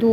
2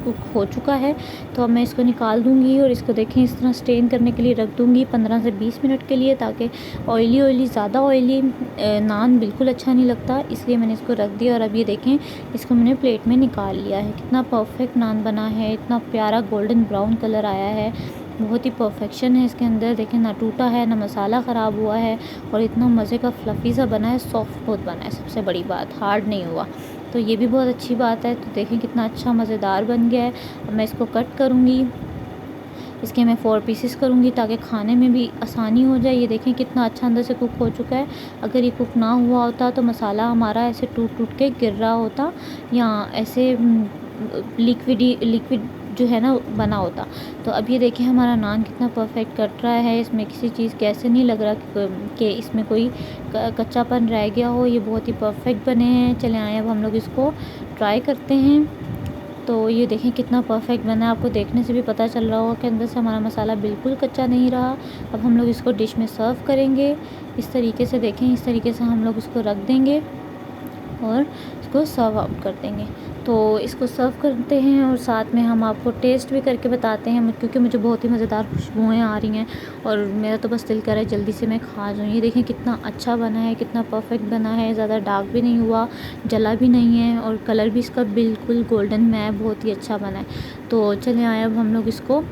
cook हो चुका है। तो अब मैं इसको निकाल दूँगी और इसको देखें इस तरह स्टेन करने के लिए रख दूँगी 15 से 20 मिनट के लिए, ताकि ऑयली ज़्यादा ऑयली नान बिल्कुल अच्छा नहीं लगता, इसलिए मैंने इसको रख दिया। और अब ये देखें इसको मैंने प्लेट में निकाल लिया है। कितना परफेक्ट नान बना है, इतना प्यारा गोल्डन ब्राउन कलर आया है, बहुत ही परफेक्शन है इसके अंदर। देखें ना टूटा है ना मसाला ख़राब हुआ है, और इतना मज़े का फ्लफ़ी सा बना है, सॉफ्ट बहुत बना है, सबसे बड़ी बात हार्ड नहीं हुआ, तो ये भी बहुत अच्छी बात है। तो देखें कितना अच्छा मज़ेदार बन गया है। अब मैं इसको कट करूँगी, इसके मैं 4 पीसेस करूँगी ताकि खाने में भी आसानी हो जाए। ये देखें कितना अच्छा अंदर से कुक हो चुका है। अगर ये कुक ना हुआ होता तो मसाला हमारा ऐसे टूट के गिर रहा होता, या ऐसे लिक्विड जो है ना बना होता। तो अब ये देखें हमारा नान कितना परफेक्ट कट रहा है, इसमें किसी चीज़ के ऐसे नहीं लग रहा कि इसमें कोई कच्चापन रह गया हो। ये बहुत ही परफेक्ट बने हैं। चले आए अब हम लोग इसको ट्राई करते हैं। तो ये देखें कितना परफेक्ट बना है, आपको देखने से भी पता चल रहा होगा कि अंदर से हमारा मसाला बिल्कुल कच्चा नहीं रहा। अब हम लोग इसको डिश में सर्व करेंगे इस तरीके से। देखें इस तरीके से हम लोग इसको रख देंगे और इसको सर्व आउट कर देंगे। तो इसको सर्व करते हैं और साथ में हम आपको टेस्ट भी करके बताते हैं, क्योंकि मुझे बहुत ही मज़ेदार खुशबुएँ आ रही हैं और मेरा तो बस दिल कर रहा है जल्दी से मैं खा जाऊँ। ये देखें कितना अच्छा बना है, कितना परफेक्ट बना है, ज़्यादा डार्क भी नहीं हुआ, जला भी नहीं है, और कलर भी इसका बिल्कुल गोल्डन में है, बहुत ही अच्छा बना है। तो चलिए आए अब हम लोग इसको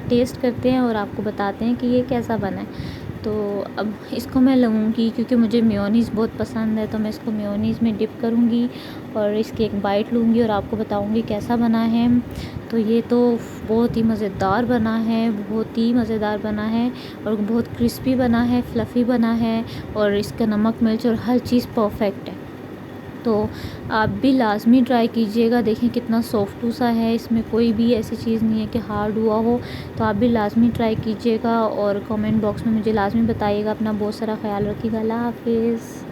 टेस्ट करते हैं और आपको बताते हैं कि ये कैसा बना है। तो अब इसको मैं लूँगी, क्योंकि मुझे मेयोनीज़ बहुत पसंद है, तो मैं इसको मेयोनीज़ में डिप करूँगी और इसकी एक बाइट लूँगी और आपको बताऊँगी कैसा बना है। तो ये तो बहुत ही मज़ेदार बना है, बहुत ही मज़ेदार बना है, और बहुत क्रिस्पी बना है, फ्लफ़ी बना है, और इसका नमक मिर्च और हर चीज़ परफेक्ट है। तो आप भी लाज़मी ट्राई कीजिएगा। देखें कितना सॉफ्टू सा है, इसमें कोई भी ऐसी चीज़ नहीं है कि हार्ड हुआ हो। तो आप भी लाज़मी ट्राई कीजिएगा और कमेंट बॉक्स में मुझे लाज़मी बताइएगा। अपना बहुत सारा ख्याल रखिएगा। अल्लाह हाफ़िज़।